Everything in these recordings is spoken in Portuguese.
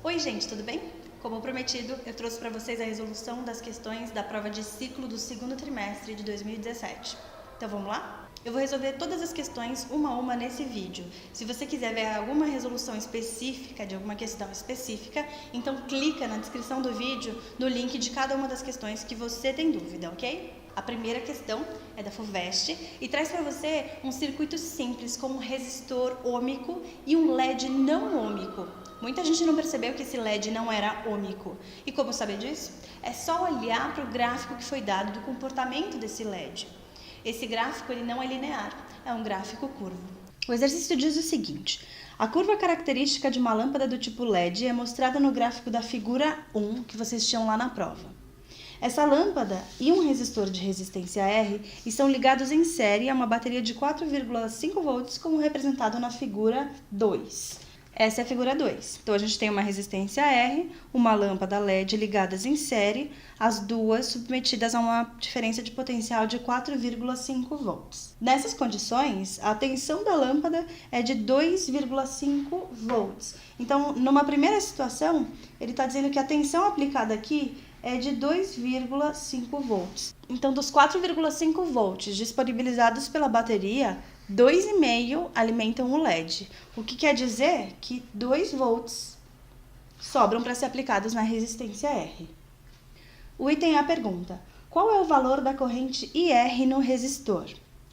Oi gente, tudo bem? Como prometido, eu trouxe para vocês a resolução das questões da prova de ciclo do segundo trimestre de 2017. Então vamos lá? Eu vou resolver todas as questões uma a uma nesse vídeo. Se você quiser ver alguma resolução específica de alguma questão específica, então clica na descrição do vídeo no link de cada uma das questões que você tem dúvida, ok? A primeira questão é da FUVEST e traz para você um circuito simples com um resistor ômico e um LED não ômico. Muita gente não percebeu que esse LED não era ômico. E como saber disso? É só olhar para o gráfico que foi dado do comportamento desse LED. Esse gráfico ele não é linear, é um gráfico curvo. O exercício diz o seguinte: a curva característica de uma lâmpada do tipo LED é mostrada no gráfico da figura 1 que vocês tinham lá na prova. Essa lâmpada e um resistor de resistência R estão ligados em série a uma bateria de 4,5 volts, como representado na figura 2. Essa é a figura 2. Então, a gente tem uma resistência R, uma lâmpada LED ligadas em série, as duas submetidas a uma diferença de potencial de 4,5 volts. Nessas condições, a tensão da lâmpada é de 2,5 volts. Então, numa primeira situação, ele está dizendo que a tensão aplicada aqui é de 2,5 volts. Então, dos 4,5 volts disponibilizados pela bateria, 2,5 alimentam o LED, o que quer dizer que 2 volts sobram para ser aplicados na resistência R. O item A pergunta: qual é o valor da corrente IR no resistor?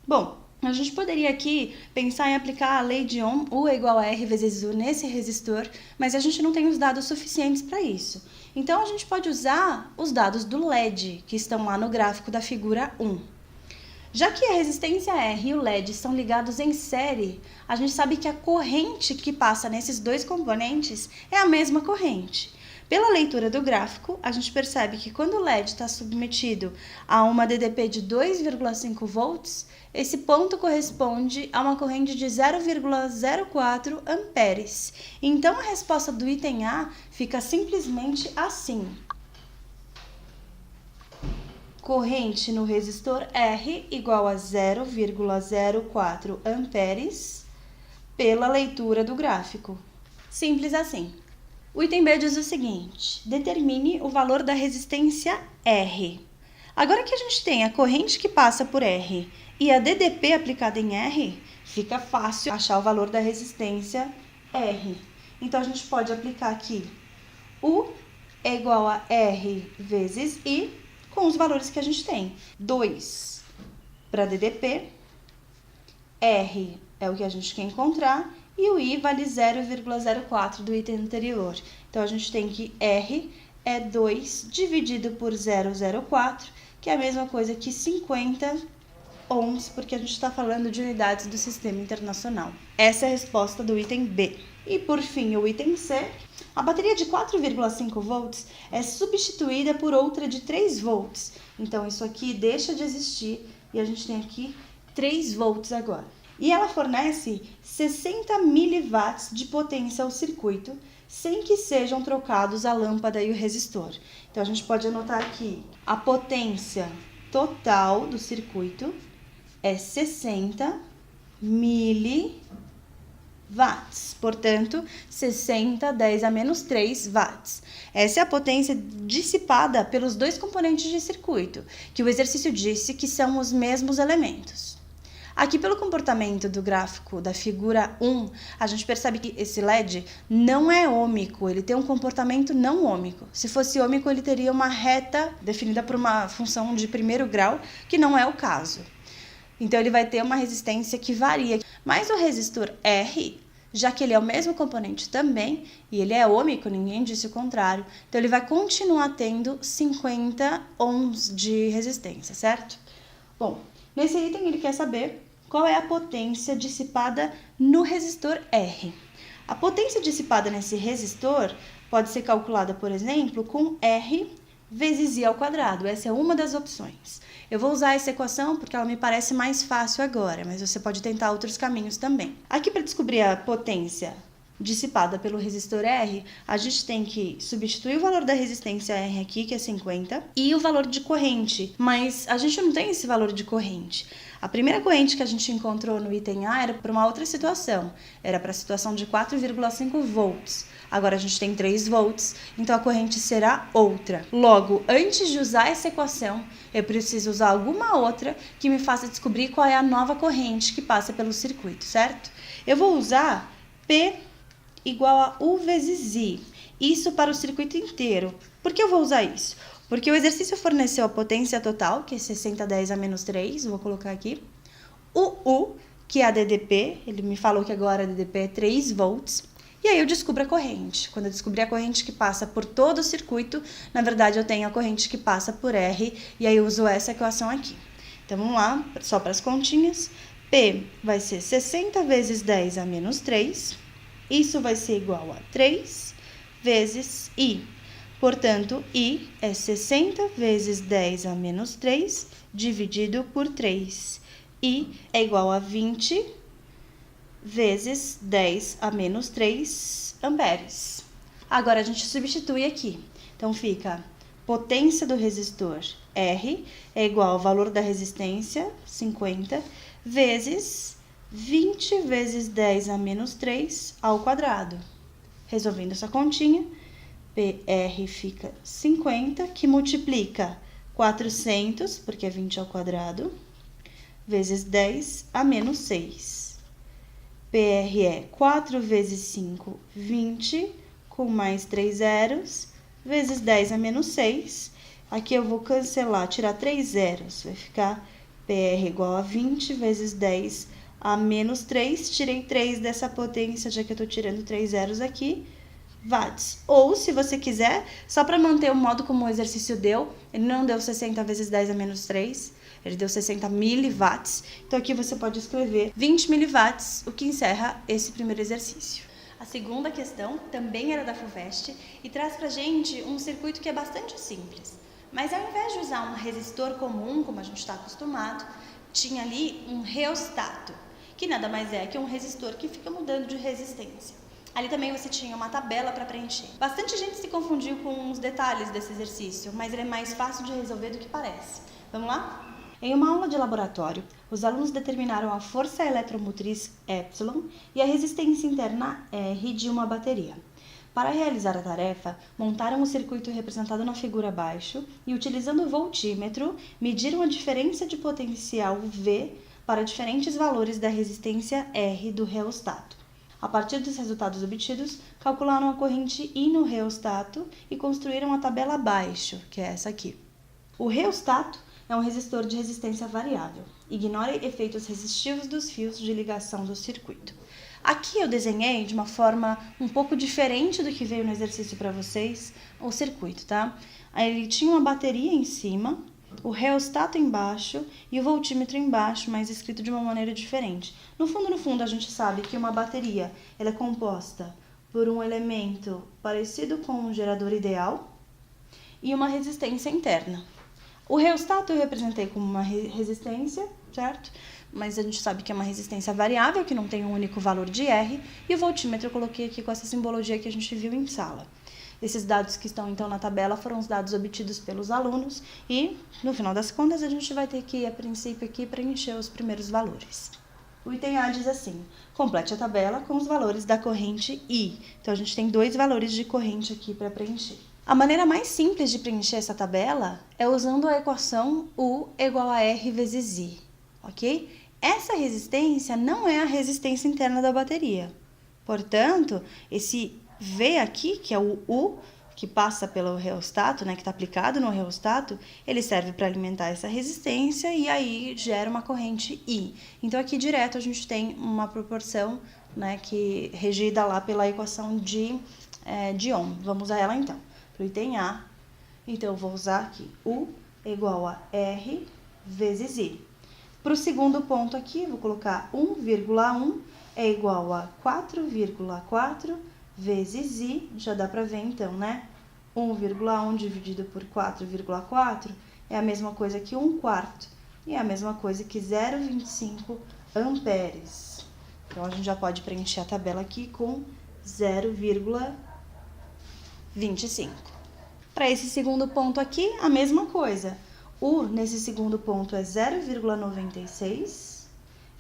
Bom, a gente poderia aqui pensar em aplicar a lei de Ohm, U é igual a R vezes U, nesse resistor, mas a gente não tem os dados suficientes para isso. Então, a gente pode usar os dados do LED, que estão lá no gráfico da figura 1. Já que a resistência R e o LED estão ligados em série, a gente sabe que a corrente que passa nesses dois componentes é a mesma corrente. Pela leitura do gráfico, a gente percebe que quando o LED está submetido a uma DDP de 2,5 volts, esse ponto corresponde a uma corrente de 0,04 amperes. Então, a resposta do item A fica simplesmente assim: corrente no resistor R igual a 0,04 amperes pela leitura do gráfico. Simples assim. O item B diz o seguinte: determine o valor da resistência R. Agora que a gente tem a corrente que passa por R e a DDP aplicada em R, fica fácil achar o valor da resistência R. Então, a gente pode aplicar aqui U é igual a R vezes I, com os valores que a gente tem. 2 para DDP, R é o que a gente quer encontrar, e o I vale 0,04 do item anterior. Então, a gente tem que R é 2 dividido por 0,04, que é a mesma coisa que 50 ohms, porque a gente está falando de unidades do sistema internacional. Essa é a resposta do item B. E, por fim, o item C. A bateria de 4,5 volts é substituída por outra de 3 volts. Então, isso aqui deixa de existir e a gente tem aqui 3 volts agora. E ela fornece 60 miliwatts de potência ao circuito, sem que sejam trocados a lâmpada e o resistor. Então, a gente pode anotar aqui: a potência total do circuito é 60 miliwatts. Portanto, 60, 10 a menos 3 watts. Essa é a potência dissipada pelos dois componentes de circuito, que o exercício disse que são os mesmos elementos. Aqui, pelo comportamento do gráfico da figura 1, a gente percebe que esse LED não é ômico, ele tem um comportamento não ômico. Se fosse ômico, ele teria uma reta definida por uma função de primeiro grau, que não é o caso. Então, ele vai ter uma resistência que varia. Mas o resistor R, já que ele é o mesmo componente também, e ele é ômico, ninguém disse o contrário, então ele vai continuar tendo 50 ohms de resistência, certo? Bom, nesse item ele quer saber qual é a potência dissipada no resistor R. A potência dissipada nesse resistor pode ser calculada, por exemplo, com R vezes I ao quadrado. Essa é uma das opções. Eu vou usar essa equação porque ela me parece mais fácil agora, mas você pode tentar outros caminhos também. Aqui, para descobrir a potência dissipada pelo resistor R, a gente tem que substituir o valor da resistência R aqui, que é 50, e o valor de corrente, mas a gente não tem esse valor de corrente. A primeira corrente que a gente encontrou no item A era para uma outra situação, era para a situação de 4,5 volts. Agora a gente tem 3 volts, então a corrente será outra. Logo, antes de usar essa equação, eu preciso usar alguma outra que me faça descobrir qual é a nova corrente que passa pelo circuito, certo? Eu vou usar P igual a U vezes I, isso para o circuito inteiro. Por que eu vou usar isso? Porque o exercício forneceu a potência total, que é 6010 a menos 3, vou colocar aqui. O U, que é a DDP, ele me falou que agora a DDP é 3 volts. E aí eu descubro a corrente. Quando eu descobrir a corrente que passa por todo o circuito, na verdade eu tenho a corrente que passa por R, e aí eu uso essa equação aqui. Então vamos lá, só para as continhas. P vai ser 60 vezes 10 a menos 3, isso vai ser igual a 3 vezes I. Portanto, I é 60 vezes 10 a menos 3 dividido por 3. I é igual a 20 vezes 10 a menos 3 amperes. Agora, a gente substitui aqui. Então, fica potência do resistor R é igual ao valor da resistência, 50, vezes 20 vezes 10 a menos 3 ao quadrado. Resolvendo essa continha, PR fica 50, que multiplica 400, porque é 20 ao quadrado, vezes 10 a menos 6. PR é 4 vezes 5, 20, com mais 3 zeros, vezes 10 a menos 6. Aqui eu vou cancelar, tirar 3 zeros, vai ficar PR igual a 20 vezes 10 a menos 3. Tirei 3 dessa potência, já que eu estou tirando 3 zeros aqui, watts. Ou, se você quiser, só para manter o modo como o exercício deu, ele não deu 60 vezes 10 a menos 3, ele deu 60 miliwatts. Então, aqui você pode escrever 20 miliwatts, o que encerra esse primeiro exercício. A segunda questão também era da FUVEST e traz pra gente um circuito que é bastante simples. Mas ao invés de usar um resistor comum, como a gente está acostumado, tinha ali um reostato, que nada mais é que um resistor que fica mudando de resistência. Ali também você tinha uma tabela para preencher. Bastante gente se confundiu com os detalhes desse exercício, mas ele é mais fácil de resolver do que parece. Vamos lá? Em uma aula de laboratório, os alunos determinaram a força eletromotriz epsilon e a resistência interna R de uma bateria. Para realizar a tarefa, montaram o circuito representado na figura abaixo e, utilizando o voltímetro, mediram a diferença de potencial V para diferentes valores da resistência R do reostato. A partir dos resultados obtidos, calcularam a corrente I no reostato e construíram a tabela abaixo, que é essa aqui. O reostato é um resistor de resistência variável. Ignore efeitos resistivos dos fios de ligação do circuito. Aqui eu desenhei de uma forma um pouco diferente do que veio no exercício para vocês, o circuito, tá? Ele tinha uma bateria em cima, o reostato embaixo e o voltímetro embaixo, mas escrito de uma maneira diferente. No fundo, a gente sabe que uma bateria ela é composta por um elemento parecido com um gerador ideal e uma resistência interna. O reostato eu representei como uma resistência, certo? Mas a gente sabe que é uma resistência variável, que não tem um único valor de R, e o voltímetro eu coloquei aqui com essa simbologia que a gente viu em sala. Esses dados que estão então na tabela foram os dados obtidos pelos alunos e, no final das contas, a gente vai ter que, a princípio, aqui preencher os primeiros valores. O item A diz assim: complete a tabela com os valores da corrente I. Então, a gente tem 2 valores de corrente aqui para preencher. A maneira mais simples de preencher essa tabela é usando a equação U igual a R vezes I, ok? Essa resistência não é a resistência interna da bateria. Portanto, esse V aqui, que é o U, que passa pelo reostato, né, que está aplicado no reostato, ele serve para alimentar essa resistência e aí gera uma corrente I. Então, aqui direto a gente tem uma proporção, né, que regida lá pela equação de Ohm. Vamos usar ela então. Para o item A, então eu vou usar aqui U igual a R vezes I. Para o segundo ponto aqui, vou colocar 1,1 é igual a 4,4 vezes I, já dá para ver então, né? 1,1 dividido por 4,4 é a mesma coisa que 1/4 e é a mesma coisa que 0,25 amperes. Então, a gente já pode preencher a tabela aqui com 0,25. Para esse segundo ponto aqui, a mesma coisa. U nesse segundo ponto é 0,96,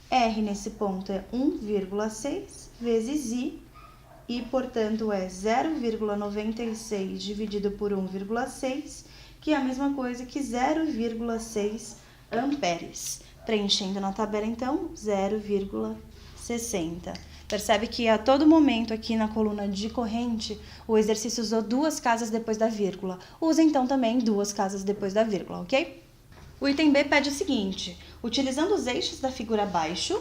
R nesse ponto é 1,6 vezes I, e, portanto, é 0,96 dividido por 1,6, que é a mesma coisa que 0,6 amperes. Preenchendo na tabela, então, 0,60. Percebe que a todo momento aqui na coluna de corrente, o exercício usou 2 casas depois da vírgula. Usa, então, também 2 casas depois da vírgula, ok? O item B pede o seguinte: utilizando os eixos da figura abaixo,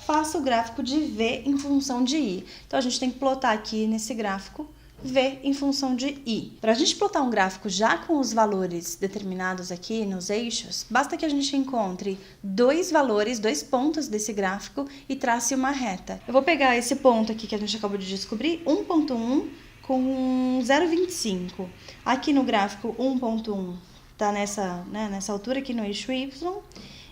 faça o gráfico de V em função de I. Então, a gente tem que plotar aqui nesse gráfico V em função de I. Para a gente plotar um gráfico já com os valores determinados aqui nos eixos, basta que a gente encontre 2 valores, 2 pontos desse gráfico e trace uma reta. Eu vou pegar esse ponto aqui que a gente acabou de descobrir, 1.1 com 0,25. Aqui no gráfico 1.1 está nessa altura aqui no eixo Y.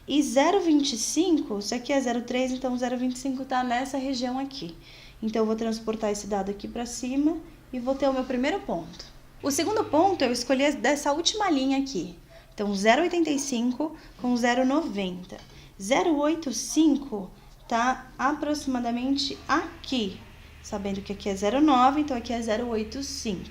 E 0,25, isso aqui é 0,3, então 0,25 está nessa região aqui. Então, eu vou transportar esse dado aqui para cima e vou ter o meu primeiro ponto. O segundo ponto eu escolhi dessa última linha aqui. Então, 0,85 com 0,90. 0,85 está aproximadamente aqui. Sabendo que aqui é 0,9, então aqui é 0,85.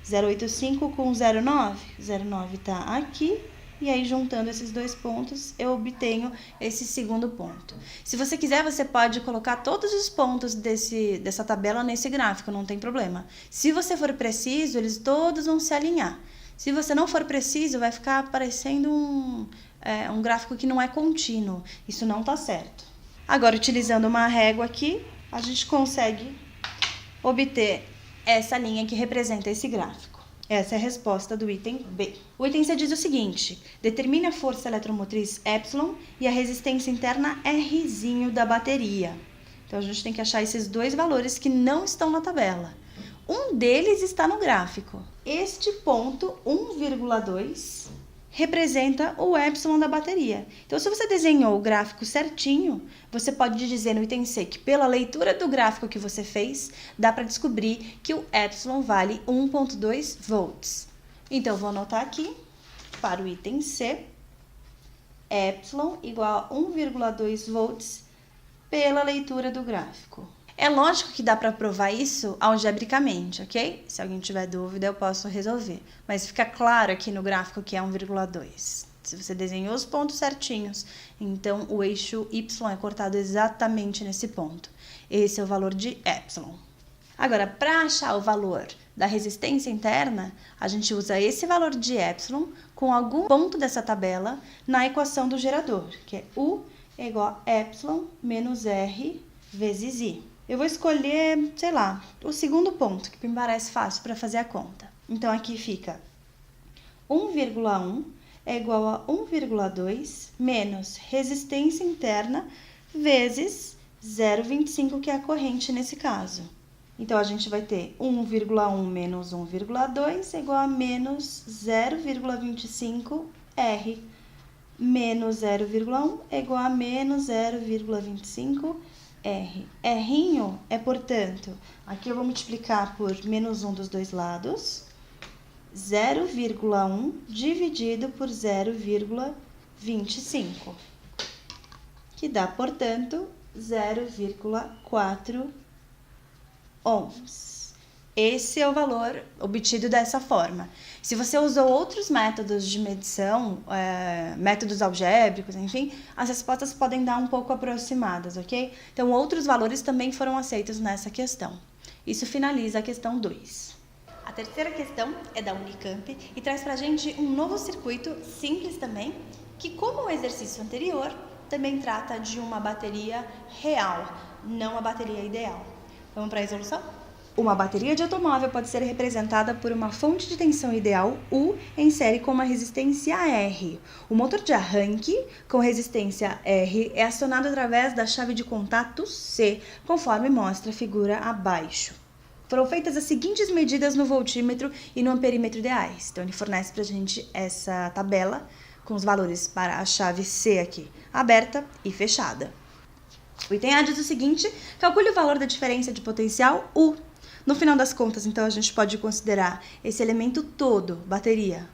0,85 com 0,9. 0,9 está aqui. E aí, juntando esses 2 pontos, eu obtenho esse segundo ponto. Se você quiser, você pode colocar todos os pontos dessa tabela nesse gráfico, não tem problema. Se você for preciso, eles todos vão se alinhar. Se você não for preciso, vai ficar aparecendo um gráfico que não é contínuo. Isso não está certo. Agora, utilizando uma régua aqui, a gente consegue obter essa linha que representa esse gráfico. Essa é a resposta do item B. O item C diz o seguinte: determine a força eletromotriz epsilon e a resistência interna Rzinho da bateria. Então, a gente tem que achar esses 2 valores que não estão na tabela. Um deles está no gráfico. Este ponto, 1,2, representa o epsilon da bateria. Então, se você desenhou o gráfico certinho, você pode dizer no item C que pela leitura do gráfico que você fez, dá para descobrir que o epsilon vale 1,2 volts. Então, eu vou anotar aqui para o item C, epsilon igual a 1,2 volts pela leitura do gráfico. É lógico que dá para provar isso algebricamente, ok? Se alguém tiver dúvida, eu posso resolver. Mas fica claro aqui no gráfico que é 1,2. Se você desenhou os pontos certinhos, então o eixo Y é cortado exatamente nesse ponto. Esse é o valor de epsilon. Agora, para achar o valor da resistência interna, a gente usa esse valor de epsilon com algum ponto dessa tabela na equação do gerador, que é U é igual a epsilon menos R vezes I. Eu vou escolher, sei lá, o segundo ponto, que me parece fácil para fazer a conta. Então, aqui fica 1,1 é igual a 1,2 menos resistência interna vezes 0,25, que é a corrente nesse caso. Então, a gente vai ter 1,1 menos 1,2 é igual a menos 0,25 R. Menos 0,1 é igual a menos 0,25 R. Rzinho é, portanto, aqui eu vou multiplicar por menos 1 dos dois lados, 0,1 dividido por 0,25, que dá, portanto, 0,4 ohms. Esse é o valor obtido dessa forma. Se você usou outros métodos de medição, métodos algébricos, enfim, as respostas podem dar um pouco aproximadas, ok? Então, outros valores também foram aceitos nessa questão. Isso finaliza a questão 2. A terceira questão é da Unicamp e traz pra gente um novo circuito, simples também, que, como o exercício anterior, também trata de uma bateria real, não a bateria ideal. Vamos para a resolução? Uma bateria de automóvel pode ser representada por uma fonte de tensão ideal U em série com uma resistência R. O motor de arranque com resistência R é acionado através da chave de contato C, conforme mostra a figura abaixo. Foram feitas as seguintes medidas no voltímetro e no amperímetro ideais. Então, ele fornece para a gente essa tabela com os valores para a chave C aqui, aberta e fechada. O item A diz o seguinte: calcule o valor da diferença de potencial U. No final das contas, então, a gente pode considerar esse elemento todo, bateria,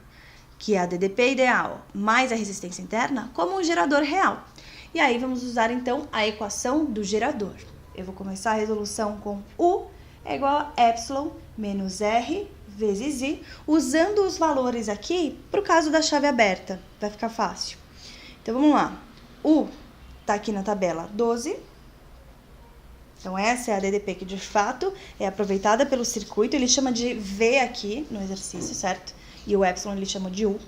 que é a DDP ideal, mais a resistência interna, como um gerador real. E aí vamos usar, então, a equação do gerador. Eu vou começar a resolução com U é igual a epsilon menos R vezes I, usando os valores aqui para o caso da chave aberta, vai ficar fácil. Então, vamos lá. U está aqui na tabela 12. Então, essa é a DDP que, de fato, é aproveitada pelo circuito. Ele chama de V aqui no exercício, certo? E o epsilon ele chama de U.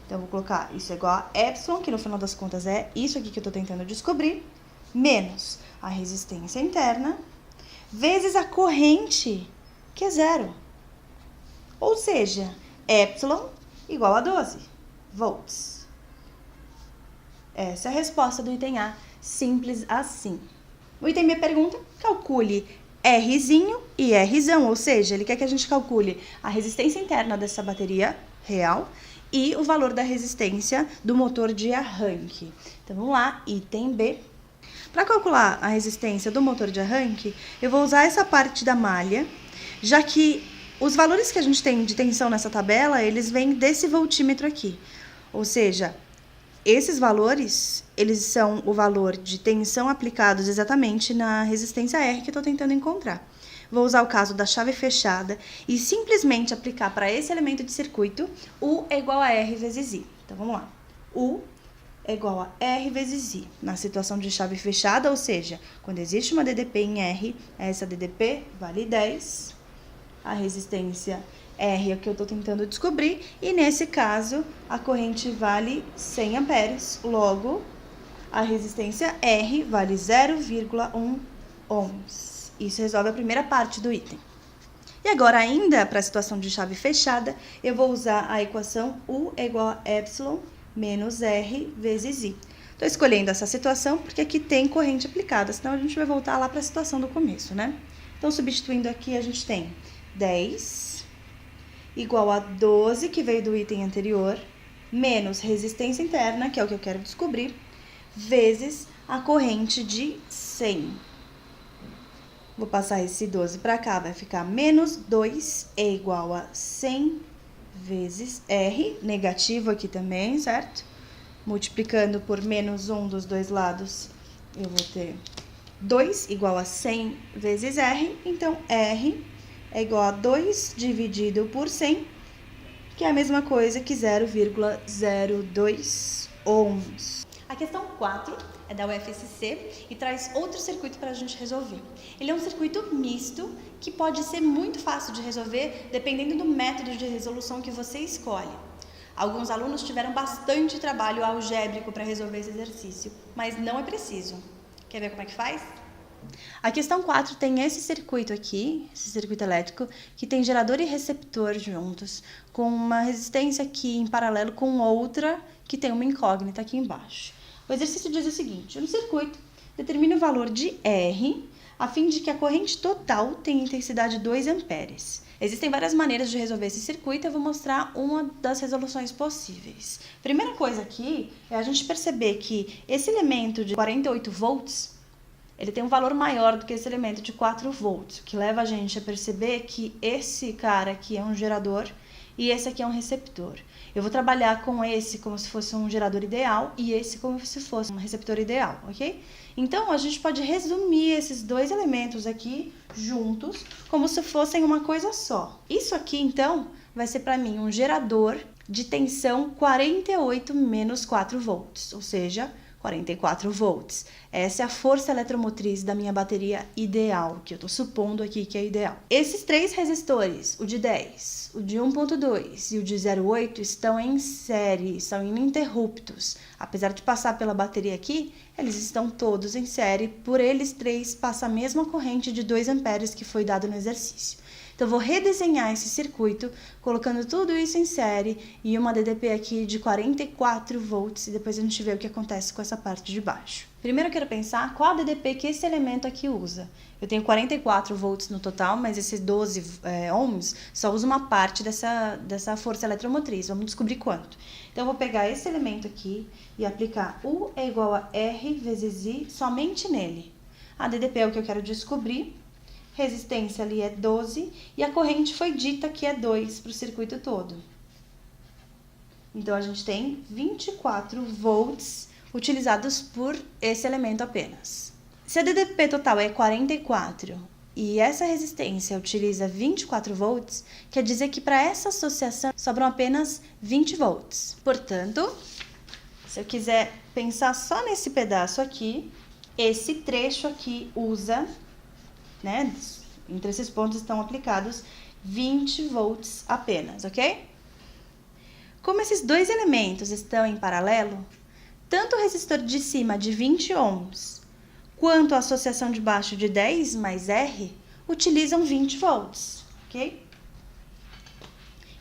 Então, eu vou colocar isso é igual a epsilon, que no final das contas é isso aqui que eu estou tentando descobrir, menos a resistência interna, vezes a corrente, que é 0. Ou seja, epsilon igual a 12 volts. Essa é a resposta do item A, simples assim. O item B pergunta, calcule Rzinho e Rzão, ou seja, ele quer que a gente calcule a resistência interna dessa bateria real e o valor da resistência do motor de arranque. Então, vamos lá, item B. Para calcular a resistência do motor de arranque, eu vou usar essa parte da malha, já que os valores que a gente tem de tensão nessa tabela, eles vêm desse voltímetro aqui. Ou seja, esses valores, eles são o valor de tensão aplicados exatamente na resistência R que eu estou tentando encontrar. Vou usar o caso da chave fechada e simplesmente aplicar para esse elemento de circuito U é igual a R vezes I. Então, vamos lá. U é igual a R vezes I. Na situação de chave fechada, ou seja, quando existe uma DDP em R, essa DDP vale 10. A resistência R é o que eu estou tentando descobrir, e nesse caso, a corrente vale 100 amperes, logo, a resistência R vale 0,1 ohms. Isso resolve a primeira parte do item. E agora, ainda para a situação de chave fechada, eu vou usar a equação U é igual a epsilon menos R vezes I. Estou escolhendo essa situação porque aqui tem corrente aplicada, senão a gente vai voltar lá para a situação do começo, né? Então, substituindo aqui, a gente tem 10 igual a 12, que veio do item anterior, menos resistência interna, que é o que eu quero descobrir, vezes a corrente de 100. Vou passar esse 12 para cá, vai ficar menos 2 é igual a 100 vezes R, negativo aqui também, certo? Multiplicando por menos 1 dos dois lados, eu vou ter 2 igual a 100 vezes R, então R é igual a 2 dividido por 100, que é a mesma coisa que 0,02 ohms. A questão 4 é da UFSC e traz outro circuito para a gente resolver. Ele é um circuito misto que pode ser muito fácil de resolver dependendo do método de resolução que você escolhe. Alguns alunos tiveram bastante trabalho algébrico para resolver esse exercício, mas não é preciso. Quer ver como é que faz? A questão 4 tem esse circuito aqui, esse circuito elétrico, que tem gerador e receptor juntos, com uma resistência aqui em paralelo com outra que tem uma incógnita aqui embaixo. O exercício diz o seguinte: no circuito, determine o valor de R, a fim de que a corrente total tenha intensidade 2 amperes. Existem várias maneiras de resolver esse circuito, eu vou mostrar uma das resoluções possíveis. Primeira coisa aqui é a gente perceber que esse elemento de 48 volts, ele tem um valor maior do que esse elemento de 4 volts, que leva a gente a perceber que esse cara aqui é um gerador e esse aqui é um receptor. Eu vou trabalhar com esse como se fosse um gerador ideal e esse como se fosse um receptor ideal, ok? Então, a gente pode resumir esses dois elementos aqui juntos como se fossem uma coisa só. Isso aqui, então, vai ser para mim um gerador de tensão 48 menos 4 volts, ou seja, 44 volts. Essa é a força eletromotriz da minha bateria ideal, que eu estou supondo aqui que é ideal. Esses três resistores, o de 10, o de 1.2 e o de 0,8, estão em série, são ininterruptos. Apesar de passar pela bateria aqui, eles estão todos em série, por eles três passa a mesma corrente de 2 amperes que foi dado no exercício. Então, eu vou redesenhar esse circuito, colocando tudo isso em série e uma DDP aqui de 44 volts, e depois a gente vê o que acontece com essa parte de baixo. Primeiro eu quero pensar qual a DDP que esse elemento aqui usa. Eu tenho 44 volts no total, mas esses 12 ohms só usa uma parte dessa força eletromotriz. Vamos descobrir quanto. Então, eu vou pegar esse elemento aqui e aplicar U é igual a R vezes I somente nele. A DDP é o que eu quero descobrir. resistência ali é 12 e a corrente foi dita que é 2 para o circuito todo. Então, a gente tem 24 volts utilizados por esse elemento apenas. Se a DDP total é 44 e essa resistência utiliza 24 volts, quer dizer que para essa associação sobram apenas 20 volts. Portanto, se eu quiser pensar só nesse pedaço aqui, esse trecho aqui usa, né, entre esses pontos estão aplicados 20 volts apenas, ok? Como esses dois elementos estão em paralelo, tanto o resistor de cima de 20 ohms quanto a associação de baixo de 10 mais R utilizam 20 volts, ok?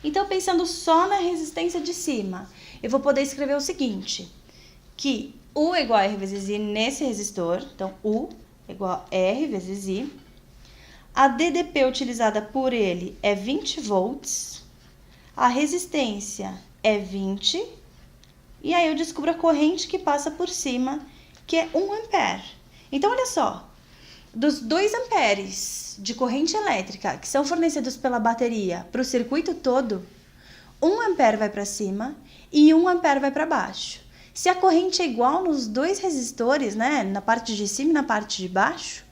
Então, pensando só na resistência de cima, eu vou poder escrever o seguinte, que U é igual a R vezes I nesse resistor, então U é igual a R vezes I. A DDP utilizada por ele é 20 volts, a resistência é 20, e aí eu descubro a corrente que passa por cima, que é 1 ampere. Então, olha só, dos 2 amperes de corrente elétrica que são fornecidos pela bateria para o circuito todo, 1 ampere vai para cima e 1 ampere vai para baixo. Se a corrente é igual nos dois resistores, né, na parte de cima e na parte de baixo,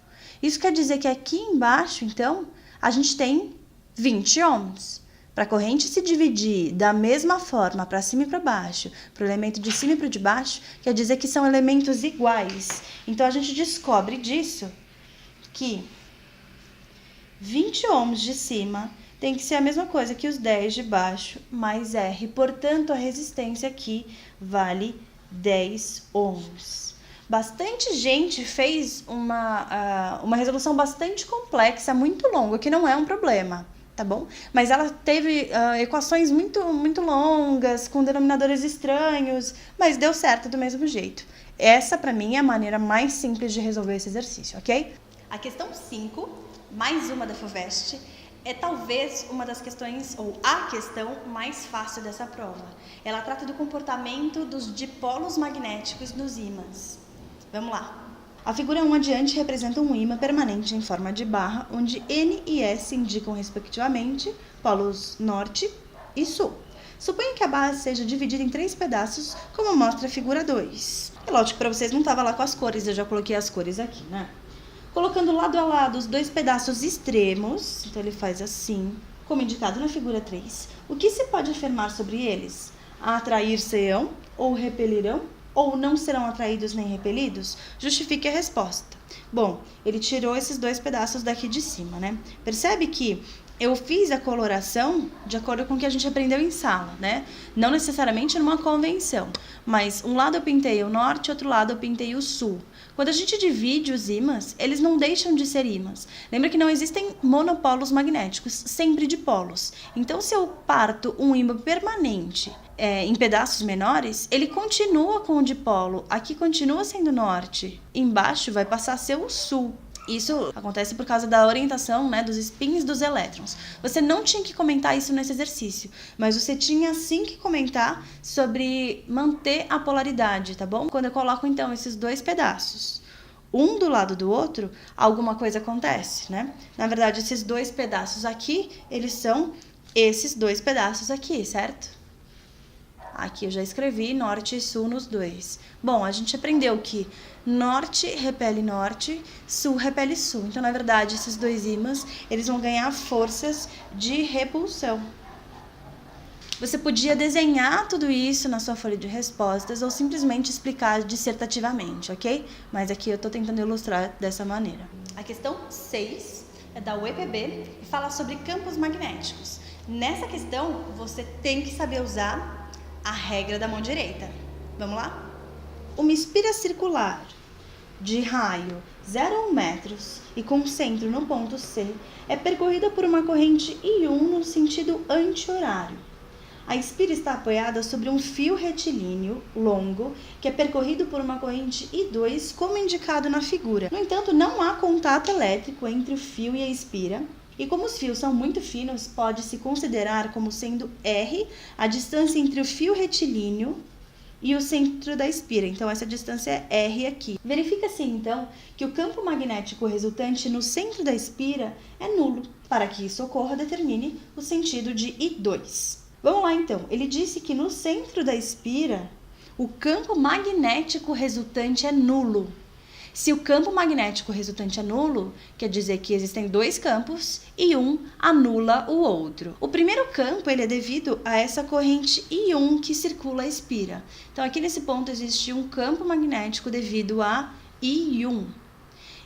isso quer dizer que aqui embaixo, então, a gente tem 20 ohms. Para a corrente se dividir da mesma forma para cima e para baixo, para o elemento de cima e para o de baixo, quer dizer que são elementos iguais. Então, a gente descobre disso que 20 ohms de cima tem que ser a mesma coisa que os 10 de baixo mais R. Portanto, a resistência aqui vale 10 ohms. Bastante gente fez uma resolução bastante complexa, muito longa, que não é um problema, tá bom? Mas ela teve equações muito longas, com denominadores estranhos, mas deu certo do mesmo jeito. Essa, para mim, é a maneira mais simples de resolver esse exercício, ok? A questão 5, mais uma da FUVEST, é talvez uma das questões, ou a questão mais fácil dessa prova. Ela trata do comportamento dos dipolos magnéticos nos ímãs. Vamos lá. A figura 1 adiante representa um ímã permanente em forma de barra, onde N e S indicam, respectivamente, polos norte e sul. Suponha que a barra seja dividida em 3 pedaços, como mostra a figura 2. É lógico que para vocês não estava lá com as cores, eu já coloquei as cores aqui, né? Colocando lado a lado os 2 pedaços extremos, então ele faz assim, como indicado na figura 3. O que se pode afirmar sobre eles? Atrair-se-ão ou repelirão? Ou não serão atraídos nem repelidos? Justifique a resposta. Bom, ele tirou esses 2 pedaços daqui de cima, né? Percebe que eu fiz a coloração de acordo com o que a gente aprendeu em sala, né? Não necessariamente numa convenção, mas um lado eu pintei o norte, outro lado eu pintei o sul. Quando a gente divide os ímãs, eles não deixam de ser ímãs. Lembra que não existem monopolos magnéticos, sempre dipolos. Então, se eu parto um ímã permanente em pedaços menores, ele continua com o dipolo. Aqui continua sendo norte. Embaixo vai passar a ser o sul. Isso acontece por causa da orientação, né, dos spins dos elétrons. Você não tinha que comentar isso nesse exercício, mas você tinha sim que comentar sobre manter a polaridade, tá bom? Quando eu coloco então esses 2 pedaços, um do lado do outro, alguma coisa acontece, né? Na verdade, esses 2 pedaços aqui, eles são esses 2 pedaços aqui, certo? Aqui eu já escrevi norte e sul nos 2. Bom, a gente aprendeu que norte repele norte, sul repele sul. Então, na verdade, esses 2 ímãs, eles vão ganhar forças de repulsão. Você podia desenhar tudo isso na sua folha de respostas ou simplesmente explicar dissertativamente, ok? Mas aqui eu estou tentando ilustrar dessa maneira. A questão 6 é da UEPB e fala sobre campos magnéticos. Nessa questão, você tem que saber usar a regra da mão direita. Vamos lá? Uma espira circular de raio 0 a 1 metros e com centro no ponto C é percorrida por uma corrente I1 no sentido anti-horário. A espira está apoiada sobre um fio retilíneo longo que é percorrido por uma corrente I2, como indicado na figura. No entanto, não há contato elétrico entre o fio e a espira. E como os fios são muito finos, pode-se considerar como sendo R a distância entre o fio retilíneo e o centro da espira. Então, essa distância é R aqui. Verifica-se, então, que o campo magnético resultante no centro da espira é nulo. Para que isso ocorra, determine o sentido de I2. Vamos lá, então. Ele disse que no centro da espira, o campo magnético resultante é nulo. Se o campo magnético resultante é nulo, quer dizer que existem dois campos e um anula o outro. O primeiro campo ele é devido a essa corrente I1 que circula a espira. Então, aqui nesse ponto existe um campo magnético devido a I1.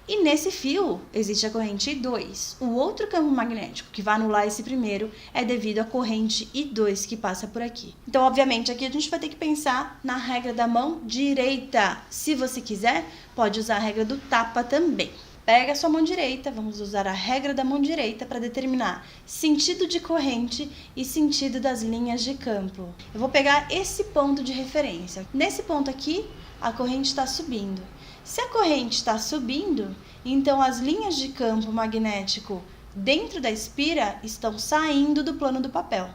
E nesse fio existe a corrente I2. O outro campo magnético que vai anular esse primeiro é devido à corrente I2 que passa por aqui. Então, obviamente, aqui a gente vai ter que pensar na regra da mão direita. Se você quiser, pode usar a regra do tapa também. Pega a sua mão direita, vamos usar a regra da mão direita para determinar sentido de corrente e sentido das linhas de campo. Eu vou pegar esse ponto de referência. Nesse ponto aqui, a corrente está subindo. Se a corrente está subindo, então as linhas de campo magnético dentro da espira estão saindo do plano do papel.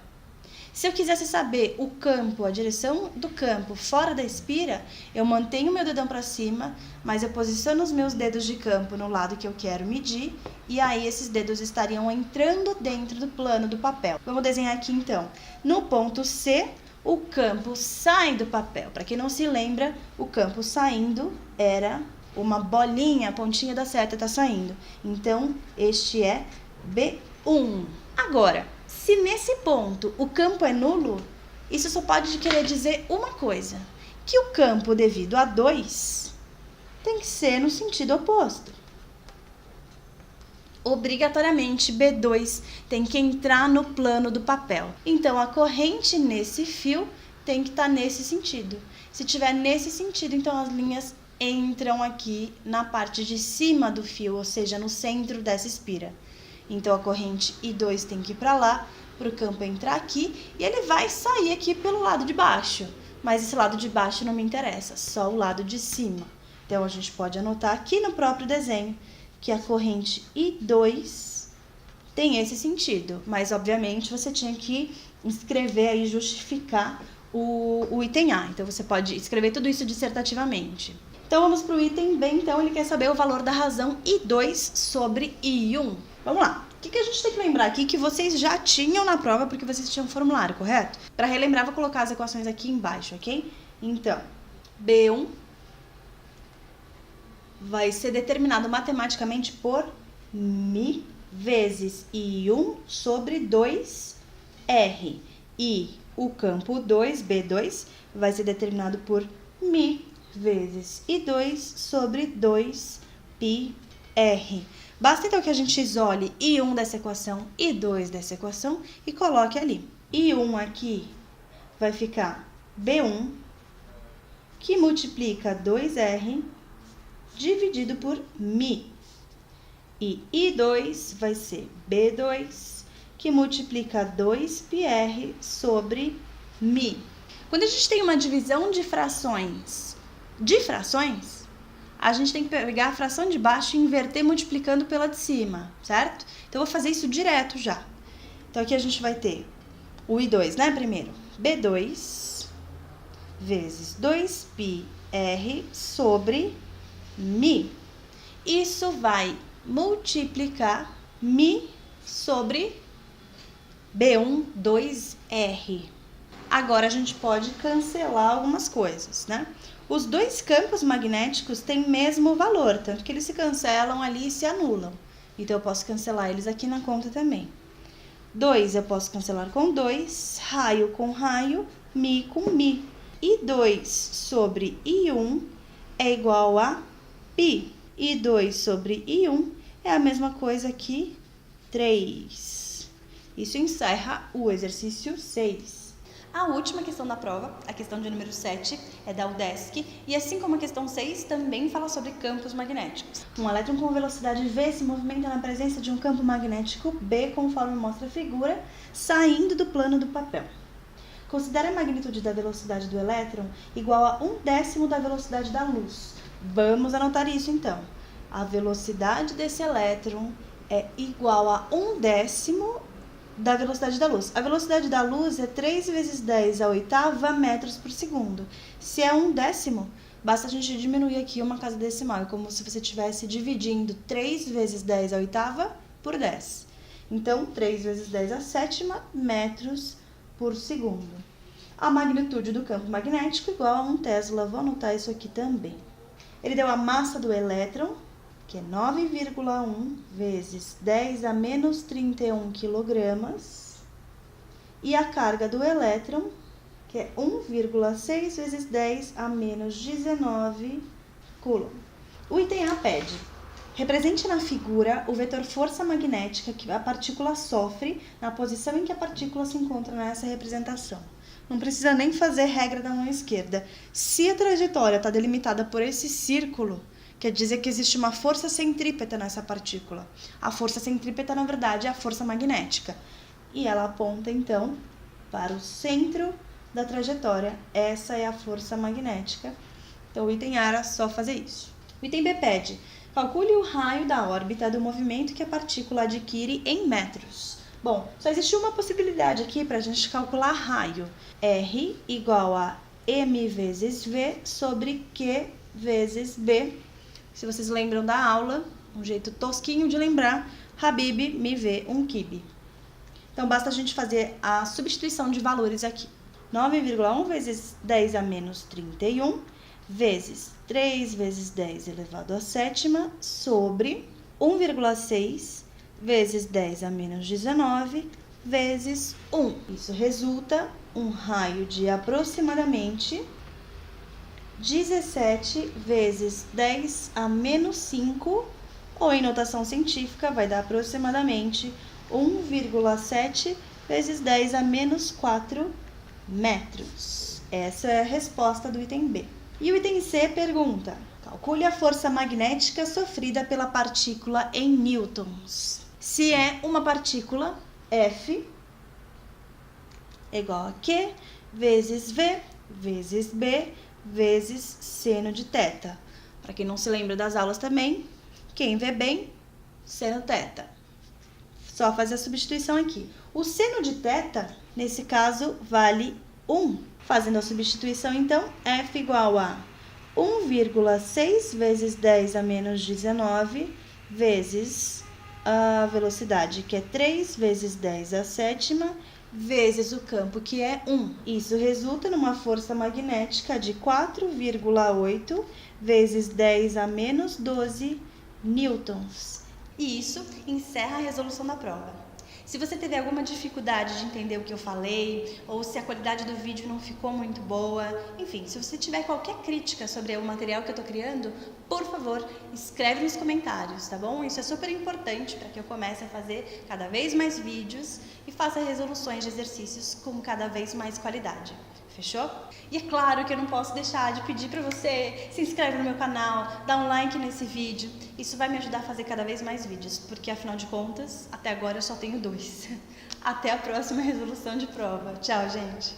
Se eu quisesse saber o campo, a direção do campo fora da espira, eu mantenho meu dedão para cima, mas eu posiciono os meus dedos de campo no lado que eu quero medir, e aí esses dedos estariam entrando dentro do plano do papel. Vamos desenhar aqui então. No ponto C, o campo sai do papel. Para quem não se lembra, o campo saindo era uma bolinha, a pontinha da seta está saindo. Então, este é B1. Agora, se nesse ponto o campo é nulo, isso só pode querer dizer uma coisa, que o campo devido a 2 tem que ser no sentido oposto. Obrigatoriamente, B2 tem que entrar no plano do papel. Então, a corrente nesse fio tem que estar nesse sentido. Se tiver nesse sentido, então as linhas entram aqui na parte de cima do fio, ou seja, no centro dessa espira. Então, a corrente I2 tem que ir para lá, para o campo entrar aqui, e ele vai sair aqui pelo lado de baixo. Mas esse lado de baixo não me interessa, só o lado de cima. Então, a gente pode anotar aqui no próprio desenho que a corrente I2 tem esse sentido, mas obviamente você tinha que escrever aí, justificar o item A, então você pode escrever tudo isso dissertativamente. Então vamos para o item B, então ele quer saber o valor da razão I2 sobre I1. Vamos lá, o que a gente tem que lembrar aqui que vocês já tinham na prova, porque vocês tinham formulário, correto? Para relembrar, vou colocar as equações aqui embaixo, ok? Então, B1 vai ser determinado matematicamente por μ vezes I1 sobre 2R. E o campo 2, B2, vai ser determinado por μ vezes I2 sobre 2πr. Basta então que a gente isole I1 dessa equação, I2 dessa equação e coloque ali. I1 aqui vai ficar B1, que multiplica 2R, dividido por μ. E I2 vai ser B2, que multiplica 2πr sobre μ. Quando a gente tem uma divisão de frações, a gente tem que pegar a fração de baixo e inverter multiplicando pela de cima, certo? Então, eu vou fazer isso direto já. Então, aqui a gente vai ter o I2, né, primeiro? B2 vezes 2πr sobre μ. Isso vai multiplicar μ sobre B1, 2R. Agora, a gente pode cancelar algumas coisas, né? Os dois campos magnéticos têm mesmo valor, tanto que eles se cancelam ali e se anulam. Então, eu posso cancelar eles aqui na conta também. 2 eu posso cancelar com 2, raio com raio, μ com μ. I2 sobre I1 é igual a π. I2 sobre I1 é a mesma coisa que 3. Isso encerra o exercício 6. A última questão da prova, a questão de número 7, é da UDESC, e assim como a questão 6, também fala sobre campos magnéticos. Um elétron com velocidade v se movimenta na presença de um campo magnético B, conforme mostra a figura, saindo do plano do papel. Considere a magnitude da velocidade do elétron igual a 1/10 da velocidade da luz. Vamos anotar isso então. A velocidade desse elétron é igual a 1/10 da velocidade da luz. A velocidade da luz é 3 vezes 10 à oitava metros por segundo. Se é 1/10, basta a gente diminuir aqui uma casa decimal. É como se você estivesse dividindo 3 vezes 10 à oitava por 10. Então, 3 vezes 10 à sétima metros por segundo. A magnitude do campo magnético igual a 1 Tesla. Vou anotar isso aqui também. Ele deu a massa do elétron, que é 9,1 vezes 10 a menos 31 quilogramas. E a carga do elétron, que é 1,6 vezes 10 a menos 19 coulomb. O item A pede: represente na figura o vetor força magnética que a partícula sofre na posição em que a partícula se encontra nessa representação. Não precisa nem fazer regra da mão esquerda. Se a trajetória está delimitada por esse círculo, quer dizer que existe uma força centrípeta nessa partícula. A força centrípeta, na verdade, é a força magnética. E ela aponta, então, para o centro da trajetória. Essa é a força magnética. Então, o item A era só fazer isso. O item B pede: calcule o raio da órbita do movimento que a partícula adquire em metros. Bom, só existe uma possibilidade aqui para a gente calcular raio. R igual a m vezes v sobre q vezes b. Se vocês lembram da aula, um jeito tosquinho de lembrar, Habib me vê um quibe. Então, basta a gente fazer a substituição de valores aqui. 9,1 vezes 10 a menos 31 vezes 3 vezes 10 elevado à sétima sobre 1,6 vezes 10 a menos 19 vezes 1. Isso resulta um raio de aproximadamente 17 vezes 10 a menos 5, ou em notação científica vai dar aproximadamente 1,7 vezes 10 a menos 4 metros. Essa é a resposta do item B. E o item C pergunta: calcule a força magnética sofrida pela partícula em newtons. Se é uma partícula, F igual a Q vezes V vezes B vezes seno de θ. Para quem não se lembra das aulas também, quem vê bem, seno θ. Só fazer a substituição aqui. O seno de θ, nesse caso, vale 1. Fazendo a substituição, então, F igual a 1,6 vezes 10 a menos 19 vezes a velocidade, que é 3 vezes 10 à sétima, vezes o campo, que é 1. Isso resulta numa força magnética de 4,8 vezes 10 a menos 12 newtons. E isso encerra a resolução da prova. Se você teve alguma dificuldade de entender o que eu falei, ou se a qualidade do vídeo não ficou muito boa, enfim, se você tiver qualquer crítica sobre o material que eu estou criando, por favor, escreve nos comentários, tá bom? Isso é super importante para que eu comece a fazer cada vez mais vídeos e faça resoluções de exercícios com cada vez mais qualidade. Fechou? E é claro que eu não posso deixar de pedir para você se inscreve no meu canal, dá um like nesse vídeo. Isso vai me ajudar a fazer cada vez mais vídeos, porque afinal de contas, até agora eu só tenho 2. Até a próxima resolução de prova. Tchau, gente!